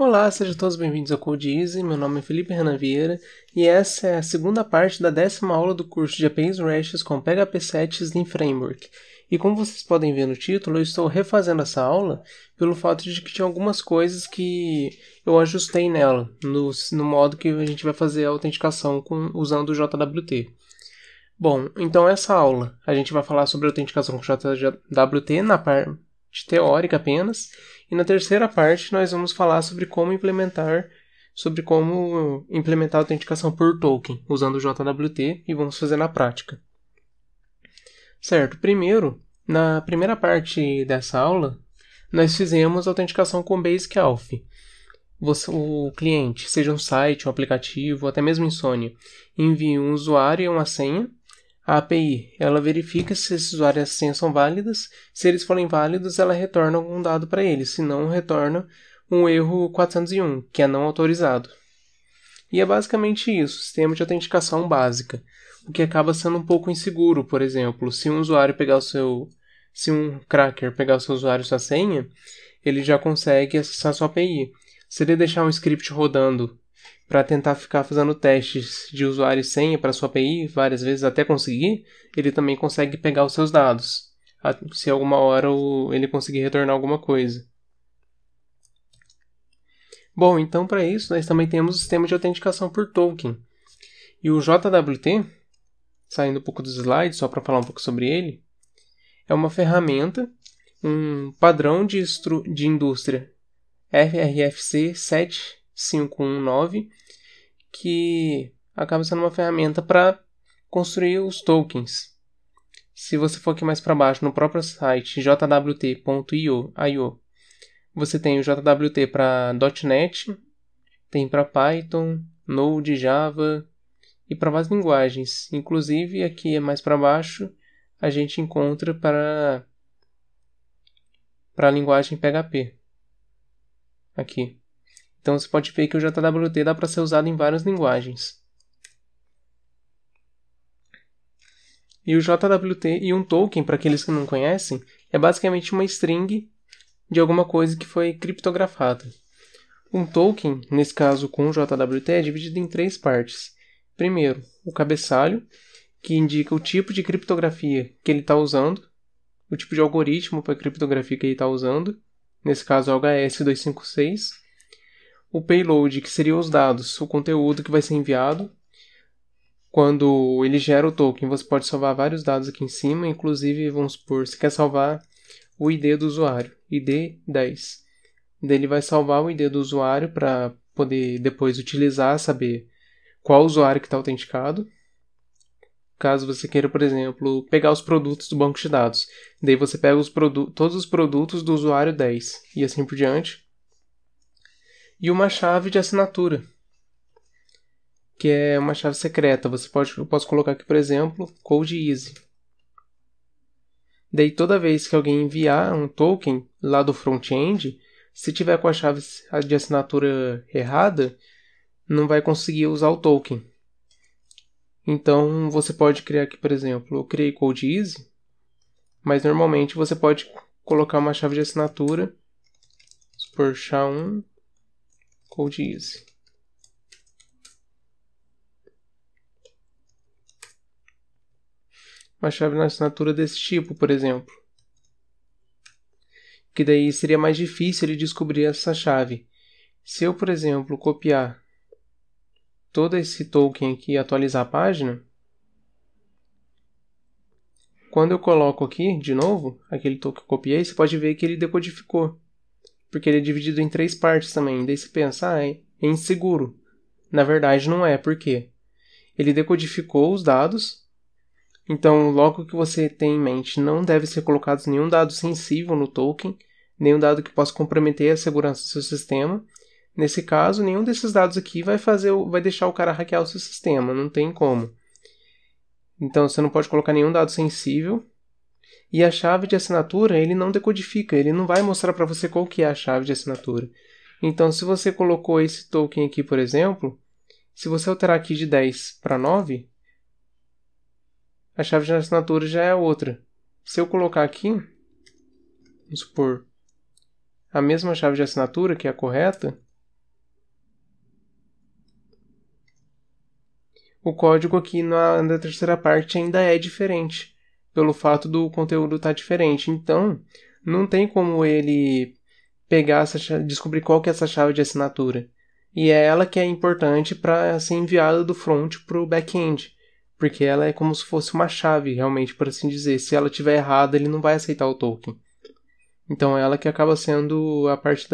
Olá, sejam todos bem-vindos ao Code Easy. Meu nome é Felipe Renan Vieira e essa é a segunda parte da 10ª aula do curso de APIs REST com PHP 7 Slim Framework. E como vocês podem ver no título, eu estou refazendo essa aula pelo fato de que tinha algumas coisas que eu ajustei nela, no modo que a gente vai fazer a autenticação usando o JWT. Bom, então essa aula a gente vai falar sobre autenticação com JWT na parte teórica apenas, e na terceira parte nós vamos falar sobre como implementar a autenticação por token usando o JWT e vamos fazer na prática. Certo, primeiro, na primeira parte dessa aula, nós fizemos autenticação com Basic Auth. O cliente, seja um site, um aplicativo, até mesmo Insomnia, envia um usuário e uma senha. A API, ela verifica se esses usuários e senhas são válidas. Se eles forem válidos, ela retorna algum dado para eles. Se não, retorna um erro 401, que é não autorizado. E é basicamente isso, sistema de autenticação básica. O que acaba sendo um pouco inseguro, por exemplo, se um cracker pegar o seu usuário e sua senha, ele já consegue acessar a sua API. Se ele deixar um script rodando para tentar ficar fazendo testes de usuário e senha para sua API, várias vezes até conseguir, ele também consegue pegar os seus dados, se alguma hora ele conseguir retornar alguma coisa. Bom, então para isso nós também temos o sistema de autenticação por token. E o JWT, saindo um pouco dos slides, só para falar um pouco sobre ele, é uma ferramenta, um padrão de indústria RFC 7519, que acaba sendo uma ferramenta para construir os tokens. Se você for aqui mais para baixo, no próprio site jwt.io, você tem o JWT para .NET, tem para Python, Node, Java e para várias linguagens. Inclusive, aqui mais para baixo, a gente encontra para a linguagem PHP. Aqui. Então você pode ver que o JWT dá para ser usado em várias linguagens. E o JWT e um token, para aqueles que não conhecem, é basicamente uma string de alguma coisa que foi criptografada. Um token, nesse caso com o JWT, é dividido em 3 partes. Primeiro, o cabeçalho, que indica o tipo de criptografia que ele está usando, o tipo de algoritmo para criptografia que ele está usando, nesse caso é o HS256. O payload, que seria os dados, o conteúdo que vai ser enviado. Quando ele gera o token, você pode salvar vários dados aqui em cima, inclusive, vamos supor, você quer salvar o ID do usuário, ID 10. Daí ele vai salvar o ID do usuário para poder depois utilizar, saber qual usuário que está autenticado. Caso você queira, por exemplo, pegar os produtos do banco de dados. Daí você pega todos os produtos do usuário 10 e assim por diante. E uma chave de assinatura, que é uma chave secreta. Eu posso colocar aqui, por exemplo, Code Easy. Daí toda vez que alguém enviar um token lá do front-end, se tiver com a chave de assinatura errada, não vai conseguir usar o token. Então você pode criar aqui, por exemplo, eu criei Code Easy, mas normalmente você pode colocar uma chave de assinatura, por SHA-1 Code Easy. Uma chave de assinatura desse tipo, por exemplo. Que daí seria mais difícil ele descobrir essa chave. Se eu, por exemplo, copiar todo esse token aqui e atualizar a página, quando eu coloco aqui, de novo, aquele token que eu copiei, você pode ver que ele decodificou. Porque ele é dividido em 3 partes também. Daí você pensa, é inseguro. Na verdade não é, por quê? Ele decodificou os dados, então logo que você tem em mente, não deve ser colocado nenhum dado sensível no token, nenhum dado que possa comprometer a segurança do seu sistema. Nesse caso, nenhum desses dados aqui vai deixar o cara hackear o seu sistema, não tem como. Então você não pode colocar nenhum dado sensível. E a chave de assinatura, ele não decodifica, ele não vai mostrar para você qual que é a chave de assinatura. Então, se você colocou esse token aqui, por exemplo, se você alterar aqui de 10 para 9, a chave de assinatura já é outra. Se eu colocar aqui, vamos supor, a mesma chave de assinatura, que é a correta, o código aqui na terceira parte ainda é diferente, pelo fato do conteúdo estar diferente. Então, não tem como ele pegar descobrir qual que é essa chave de assinatura. E é ela que é importante para ser enviada do front para o back-end, porque ela é como se fosse uma chave, realmente, por assim dizer. Se ela estiver errada, ele não vai aceitar o token. Então, ela que acaba sendo a parte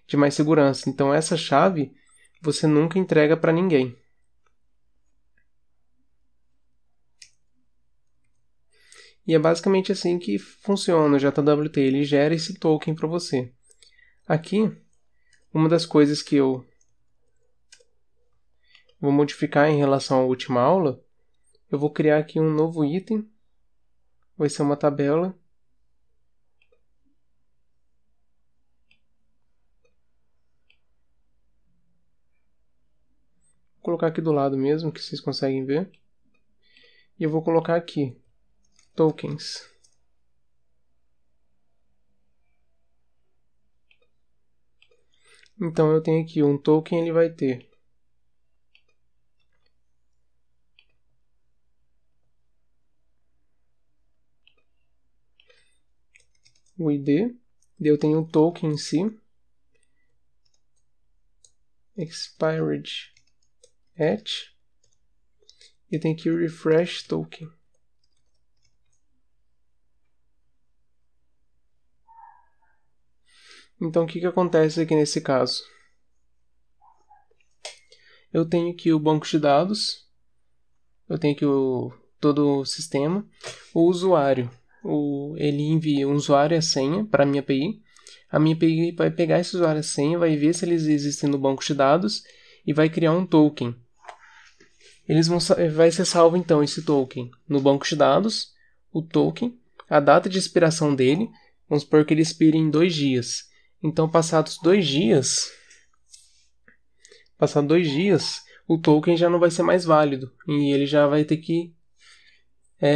de mais segurança. Então, essa chave você nunca entrega para ninguém. E é basicamente assim que funciona o JWT. Ele gera esse token para você. Aqui, uma das coisas que eu vou modificar em relação à última aula, eu vou criar aqui um novo item. Vai ser uma tabela. Vou colocar aqui do lado mesmo, que vocês conseguem ver. E eu vou colocar aqui, tokens. Então eu tenho aqui um token, ele vai ter o ID, daí eu tenho um token em si, expired at, e tem aqui o refresh token. Então o que acontece aqui nesse caso? Eu tenho aqui o banco de dados, eu tenho aqui todo o sistema, o usuário. Ele envia um usuário e a senha para a minha API. A minha API vai pegar esse usuário e a senha, vai ver se eles existem no banco de dados e vai criar um token. Vai ser salvo então esse token no banco de dados, o token, a data de expiração dele, vamos supor que ele expire em 2 dias. Então, passados 2 dias, o token já não vai ser mais válido e ele já vai ter que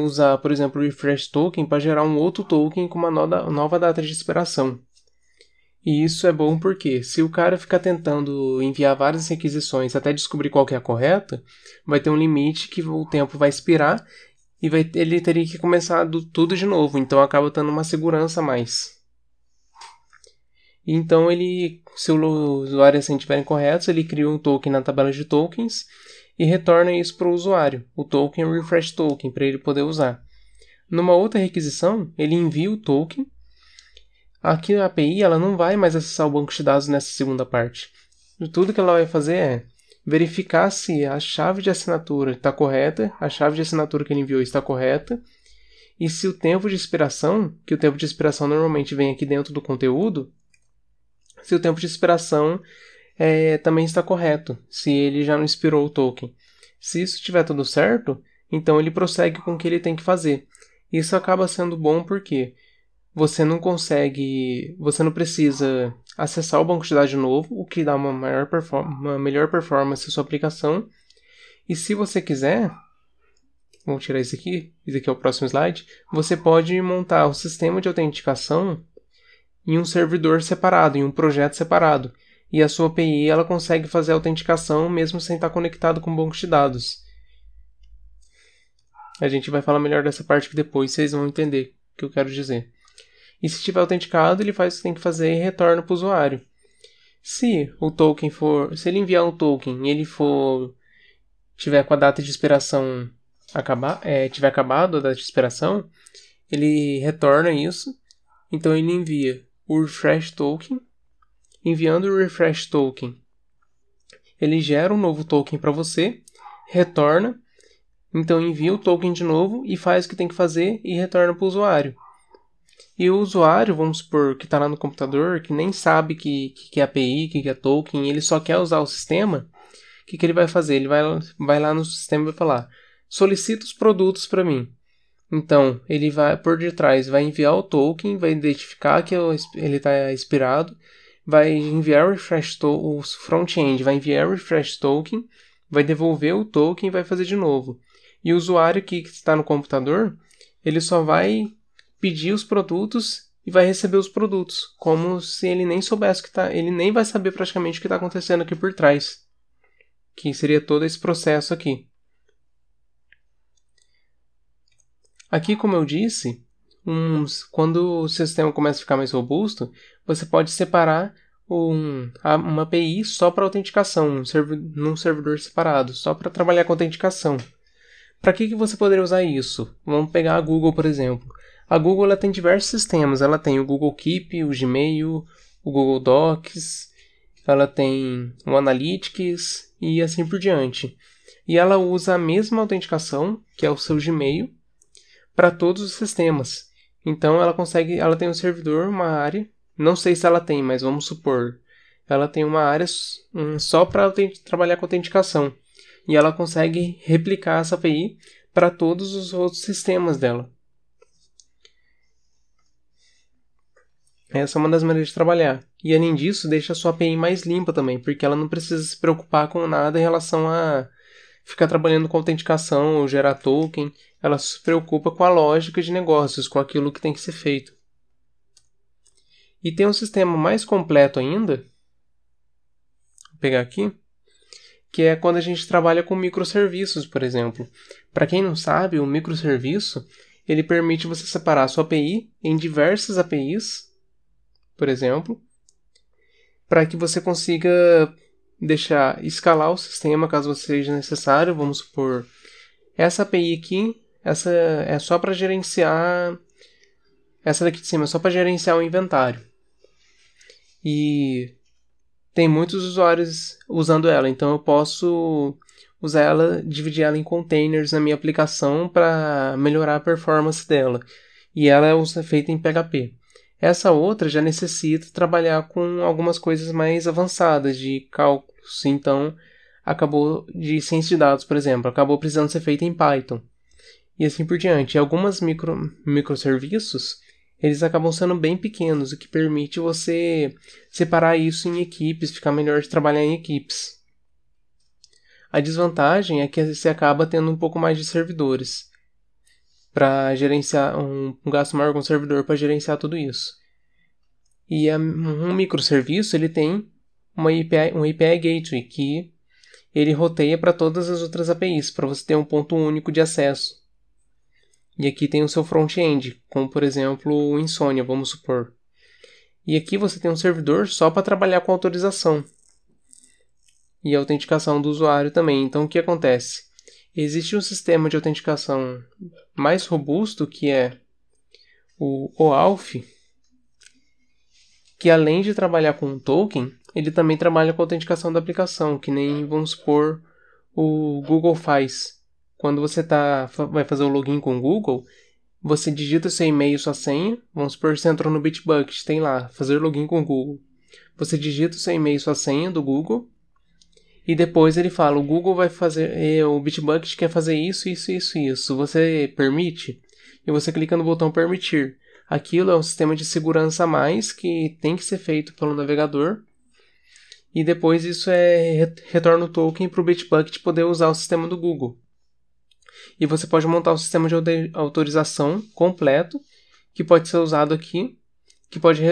usar, por exemplo, o refresh token para gerar um outro token com uma nova data de expiração. E isso é bom porque se o cara ficar tentando enviar várias requisições até descobrir qual que é a correta, vai ter um limite que o tempo vai expirar e ele teria que começar tudo de novo. Então acaba tendo uma segurança a mais. Então se o usuário e a senha estiverem corretos, ele cria um token na tabela de tokens e retorna isso para o usuário, o token refresh token, para ele poder usar. Numa outra requisição, ele envia o token. Aqui a API ela não vai mais acessar o banco de dados nessa segunda parte. Tudo que ela vai fazer é verificar se a chave de assinatura está correta, a chave de assinatura que ele enviou está correta, e se o tempo de expiração, que o tempo de expiração normalmente vem aqui dentro do conteúdo, se o tempo de expiração também está correto, se ele já não expirou o token. Se isso estiver tudo certo, então ele prossegue com o que ele tem que fazer. Isso acaba sendo bom porque você não precisa acessar o banco de dados de novo, o que dá uma melhor performance à sua aplicação. E se você quiser, vamos tirar isso aqui é o próximo slide, você pode montar o sistema de autenticação em um servidor separado, em um projeto separado. E a sua API ela consegue fazer a autenticação mesmo sem estar conectado com o banco de dados. A gente vai falar melhor dessa parte que depois vocês vão entender o que eu quero dizer. E se estiver autenticado, ele faz o que tem que fazer e retorna para o usuário. Se ele enviar um token e ele tiver com a data de expiração tiver acabado a data de expiração, ele retorna isso. Então ele envia o refresh token. Enviando o refresh token, ele gera um novo token para você, retorna, então envia o token de novo e faz o que tem que fazer e retorna para o usuário. E o usuário, vamos supor, que está lá no computador, que nem sabe que é API, que é token, ele só quer usar o sistema, o que ele vai fazer? Ele vai lá no sistema e vai falar, solicita os produtos para mim. Então, ele vai por detrás, vai enviar o token, vai identificar que ele está expirado, vai enviar o front-end, vai enviar o refresh token, vai devolver o token e vai fazer de novo. E o usuário que está no computador, ele só vai pedir os produtos e vai receber os produtos, como se ele nem soubesse ele nem vai saber praticamente o que está acontecendo aqui por trás. que seria todo esse processo aqui. Aqui, como eu disse, quando o sistema começa a ficar mais robusto, você pode separar uma API só para autenticação, num servidor separado, só para trabalhar com autenticação. Para que você poderia usar isso? Vamos pegar a Google, por exemplo. A Google ela tem diversos sistemas. Ela tem o Google Keep, o Gmail, o Google Docs, ela tem o Analytics e assim por diante. E ela usa a mesma autenticação, que é o seu Gmail, para todos os sistemas. Então ela tem um servidor, uma área, não sei se ela tem, mas vamos supor, ela tem uma área só para trabalhar com autenticação. E ela consegue replicar essa API para todos os outros sistemas dela. Essa é uma das maneiras de trabalhar. E além disso, deixa a sua API mais limpa também, porque ela não precisa se preocupar com nada em relação a ficar trabalhando com autenticação ou gerar token. Ela se preocupa com a lógica de negócios, com aquilo que tem que ser feito. E tem um sistema mais completo ainda, vou pegar aqui, que é quando a gente trabalha com microserviços, por exemplo. Para quem não sabe, o microserviço ele permite você separar a sua API em diversas APIs, por exemplo, para que você consiga escalar o sistema caso seja necessário. Vamos supor, essa API aqui, essa é só para gerenciar, essa daqui de cima é só para gerenciar o inventário. E tem muitos usuários usando ela, então eu posso usar ela, dividir ela em containers na minha aplicação para melhorar a performance dela. E ela é feita em PHP. Essa outra já necessita trabalhar com algumas coisas mais avançadas de cálculos, então acabou de ciência de dados, por exemplo, acabou precisando ser feita em Python. E assim por diante. E algumas microserviços, eles acabam sendo bem pequenos, o que permite você separar isso em equipes, ficar melhor de trabalhar em equipes. A desvantagem é que você acaba tendo um pouco mais de servidores para gerenciar, um gasto maior com o servidor para gerenciar tudo isso. E um microserviço ele tem um API Gateway que ele roteia para todas as outras APIs, para você ter um ponto único de acesso. E aqui tem o seu front-end, como por exemplo o Insomnia, vamos supor. E aqui você tem um servidor só para trabalhar com autorização e autenticação do usuário também. Então o que acontece? Existe um sistema de autenticação mais robusto que é o OAuth, que além de trabalhar com um token, ele também trabalha com a autenticação da aplicação, que nem, vamos supor, o Google faz. Quando você vai fazer o login com o Google, você digita seu e-mail e sua senha. Vamos supor que você entrou no Bitbucket, tem lá, fazer login com o Google. Você digita o seu e-mail e sua senha do Google, e depois ele fala, o Google vai fazer, o Bitbucket quer fazer isso, isso, isso, isso. Você permite? E você clica no botão permitir. Aquilo é um sistema de segurança a mais que tem que ser feito pelo navegador. E depois isso retorna o token para o Bitbucket poder usar o sistema do Google. E você pode montar um sistema de autorização completo, que pode ser usado aqui, que pode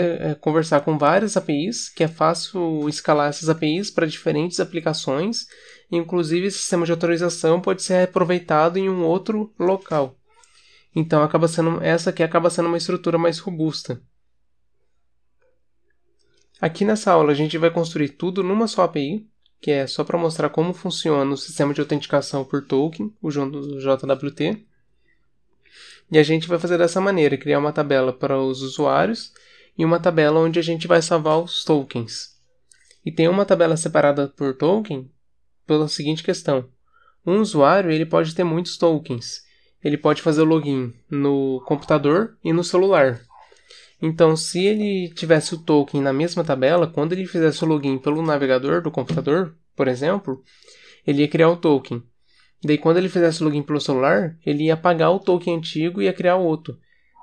conversar com várias APIs, que é fácil escalar essas APIs para diferentes aplicações. Inclusive, esse sistema de autorização pode ser aproveitado em um outro local. Então, essa aqui acaba sendo uma estrutura mais robusta. Aqui nessa aula, a gente vai construir tudo numa só API, que é só para mostrar como funciona o sistema de autenticação por token, o JWT. E a gente vai fazer dessa maneira, criar uma tabela para os usuários e uma tabela onde a gente vai salvar os tokens. E tem uma tabela separada por token pela seguinte questão. Um usuário ele pode ter muitos tokens. Ele pode fazer o login no computador e no celular. Então, se ele tivesse o token na mesma tabela, quando ele fizesse o login pelo navegador do computador, por exemplo, ele ia criar o token. Daí, quando ele fizesse o login pelo celular, ele ia apagar o token antigo e ia criar outro.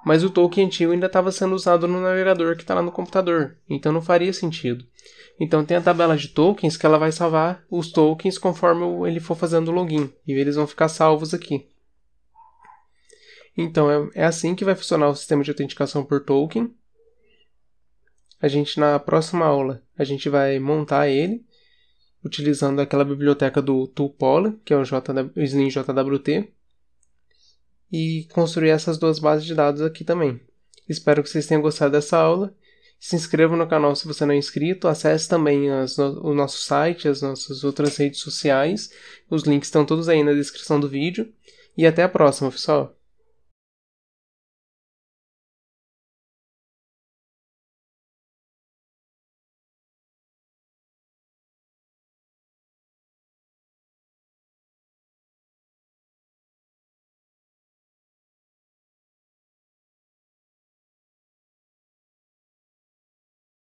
Mas o token antigo ainda estava sendo usado no navegador que está lá no computador. Então, não faria sentido. Então, tem a tabela de tokens que ela vai salvar os tokens conforme ele for fazendo o login. E eles vão ficar salvos aqui. Então, é assim que vai funcionar o sistema de autenticação por token. Na próxima aula, a gente vai montar ele utilizando aquela biblioteca do Tupolev, que é o Slim JWT, e construir essas duas bases de dados aqui também. Espero que vocês tenham gostado dessa aula. Se inscreva no canal se você não é inscrito, acesse também o nosso site, as nossas outras redes sociais, os links estão todos aí na descrição do vídeo, e até a próxima, pessoal!